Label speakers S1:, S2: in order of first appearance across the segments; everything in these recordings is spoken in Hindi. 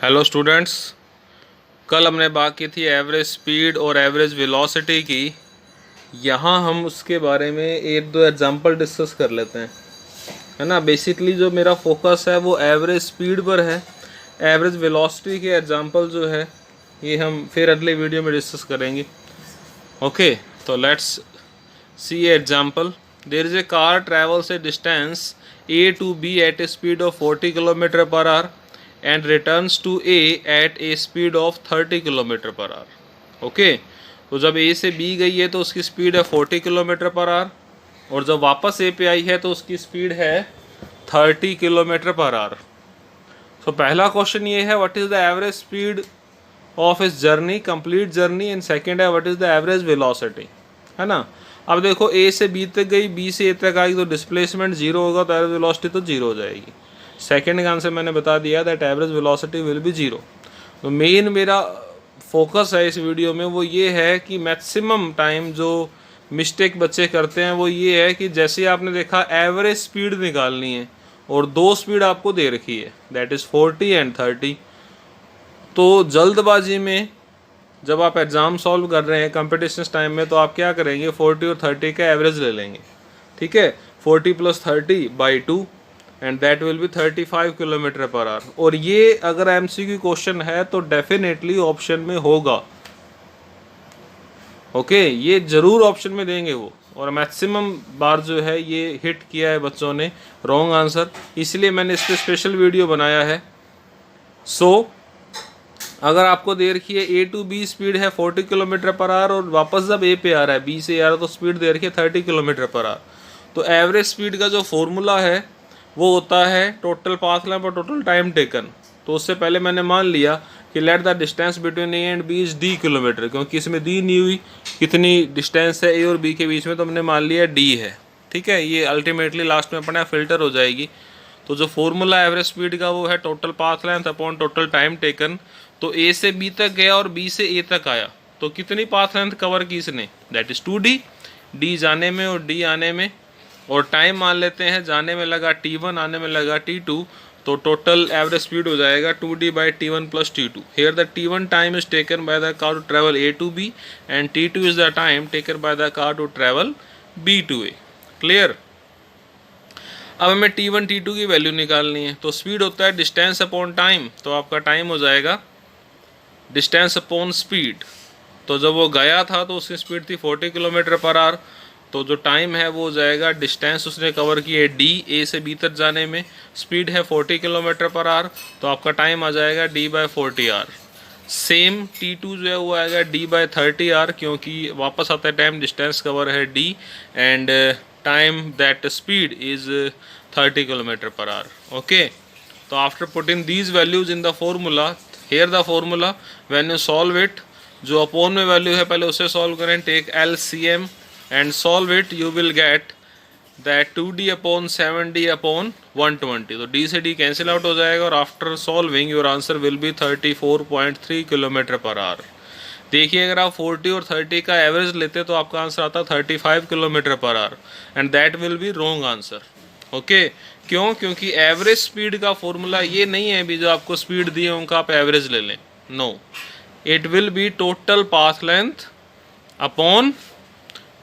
S1: हेलो स्टूडेंट्स, कल हमने बात की थी एवरेज स्पीड और एवरेज वेलोसिटी की। यहाँ हम उसके बारे में एक दो एग्जांपल डिस्कस कर लेते हैं, है ना। बेसिकली जो मेरा फोकस है वो एवरेज स्पीड पर है। एवरेज वेलोसिटी के एग्जांपल जो है ये हम फिर अगले वीडियो में डिस्कस करेंगे। ओके, तो let's see example. There is a car travels a distance A to B at a speed of 40 km per hour and returns to A at a speed of 30 km per hour. Okay, तो जब A से B गई है तो उसकी स्पीड है 40 km पर आवर, और जब वापस A पे आई है तो उसकी स्पीड है 30 km पर आवर। सो पहला क्वेश्चन ये है, what is the average speed of इस journey, complete journey, and second है what is the average velocity, है ना। अब देखो A से B तक गई, B से A तक आई, तो डिस्प्लेसमेंट जीरो होगा तो एवरेज वेलोसिटी तो जीरो हो जाएगी। सेकंड का आंसर मैंने बता दिया that average velocity will be zero. तो मेन मेरा फोकस है इस वीडियो में वो ये है कि मैक्सिमम टाइम जो मिस्टेक बच्चे करते हैं वो ये है कि जैसे आपने देखा एवरेज स्पीड निकालनी है और दो स्पीड आपको दे रखी है, दैट इज़ 40 एंड 30। तो जल्दबाजी में जब आप एग्ज़ाम सॉल्व कर रहे हैं कंपटीशन टाइम में, तो आप क्या करेंगे, 40 और 30 का एवरेज ले लेंगे, ठीक है। 40 + 30 / 2 and that will be 35 km per our. और ये अगर MCQ क्वेश्चन है तो डेफिनेटली ऑप्शन में होगा। ओके, ये जरूर ऑप्शन में देंगे वो, और मैक्सिमम बार जो है ये हिट किया है बच्चों ने रॉन्ग आंसर, इसलिए मैंने इस पर स्पेशल वीडियो बनाया है। सो अगर आपको दे रखी है A to B स्पीड है 40 km पर आवर और वापस जब A पे आ रहा है, B से आ रहा है, तो स्पीड दे रखी है 30 km पर आवर। तो एवरेज स्पीड का जो फॉर्मूला है वो होता है टोटल पाथ लेंथ और टोटल टाइम टेकन। तो उससे पहले मैंने मान लिया कि let the distance between A and B is D kilometre, क्योंकि इसमें दी नहीं हुई कितनी डिस्टेंस है A और B के बीच में, तो हमने मान लिया D है, ठीक है। ये अल्टीमेटली लास्ट में अपना फिल्टर हो जाएगी। तो जो फॉर्मूला एवरेज स्पीड का वो है total path length upon total time taken. तो A से B तक गया और B से A तक आया, तो कितनी पाथ लेंथ कवर की इसने, दैट इज 2D, D जाने में और D आने में, और टाइम मान लेते हैं जाने में लगा T1, आने में लगा T2, तो टोटल एवरेज स्पीड हो जाएगा 2D / T1 + T2। Here the T1 time is taken by the car to travel A to B and T2 is the time taken by the car to travel B to A। Clear. अब हमें T1 T2 की वैल्यू निकालनी है। तो स्पीड होता है डिस्टेंस अपॉन टाइम, तो आपका टाइम हो जाएगा डिस्टेंस अपॉन स्पीड। तो जब वो गया था तो उसकी स्पीड थी 40 km पर आवर, तो जो टाइम है वो हो जाएगा डिस्टेंस उसने कवर की है D, A से B तक जाने में, स्पीड है 40 km पर आवर, तो आपका टाइम आ जाएगा D/40R। सेम T2 जो है वो आएगा D/30R, क्योंकि वापस आता है टाइम, डिस्टेंस कवर है D and time that speed is 30 km per hour. Okay, तो after putting these values in the formula, here the formula, when you solve it, जो अपॉन में वैल्यू है पहले उसे सॉल्व करें, take LCM and solve it, you will get that 2D/7D/120। तो D से D कैंसिल आउट हो जाएगा, और after solving your answer will be 34.3 km per our. देखिए, अगर आप 40 और 30 का एवरेज लेते तो आपका आंसर आता 35 km per our, and that will be wrong answer. Okay, क्यों? क्योंकि एवरेज स्पीड का फॉर्मूला ये नहीं है भी जो आपको स्पीड दी है उनका आप एवरेज ले लें, no, it will be total path length upon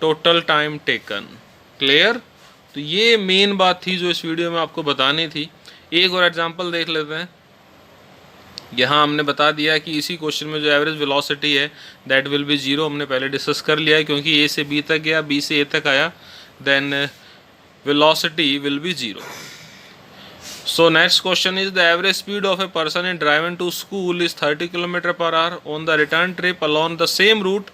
S1: total time taken. Clear. तो ये मेन बात थी जो इस वीडियो में आपको बतानी थी। एक और एग्जांपल देख लेते हैं। यहाँ हमने बता दिया कि इसी क्वेश्चन में जो एवरेज वेलोसिटी है दैट विल बी जीरो, हमने पहले डिस्कस कर लिया है, क्योंकि A से B तक गया, B से A तक आया, then velocity will be 0. So next question is the average speed of a person in driving to school is 30 km per hour. On the return trip along the same route,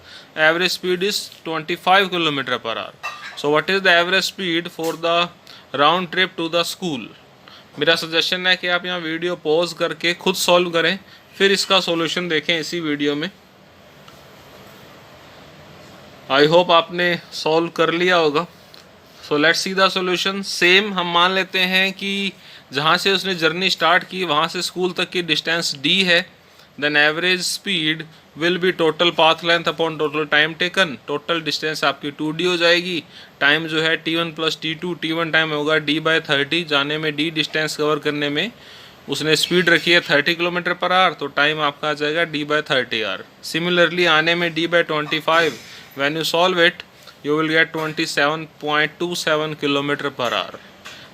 S1: average speed is 25 km per hour. So what is the average speed for the round trip to the school? मेरा सजेशन है कि आप यहाँ वीडियो पॉज करके खुद सॉल्व करें, फिर इसका सॉल्यूशन देखें इसी वीडियो में। आई होप आपने सॉल्व कर लिया होगा। So let's see the solution. Same हम मान लेते हैं कि जहाँ से उसने जर्नी स्टार्ट की वहाँ से स्कूल तक की डिस्टेंस D है, then average speed will be total path length upon total time taken. Total distance आपकी 2D हो जाएगी, टाइम जो है T1 + T2, T1 टाइम होगा D/30, जाने में D डिस्टेंस कवर करने में उसने स्पीड रखी है 30 किलोमीटर पर आवर, तो टाइम आपका आ जाएगा d/30 आवर। सिमिलरली आने में d/25, when you solve it you will gate 27.27 kilometre per hour.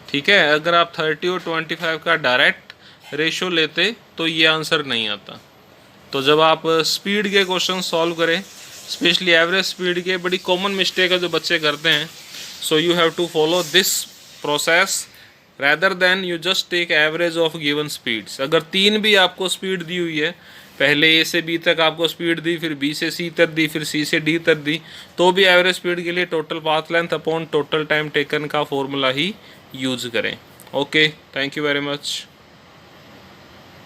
S1: ठीक है, अगर आप 30 और 25 का डायरेक्ट रेशो लेते तो ये आंसर नहीं आता। तो जब आप स्पीड के क्वेश्चन सॉल्व करें, स्पेशली एवरेज स्पीड के, बड़ी कॉमन मिस्टेक है जो बच्चे करते हैं। So you have to follow this process rather than you just take average of given speeds. अगर 3 भी आपको स्पीड दी हुई है, पहले ए से बी तक आपको स्पीड दी, फिर बी से सी तक दी, फिर सी से डी तक दी, तो भी एवरेज स्पीड के लिए total path length upon total time taken का फॉर्मूला ही यूज करें। Okay, thank you very much.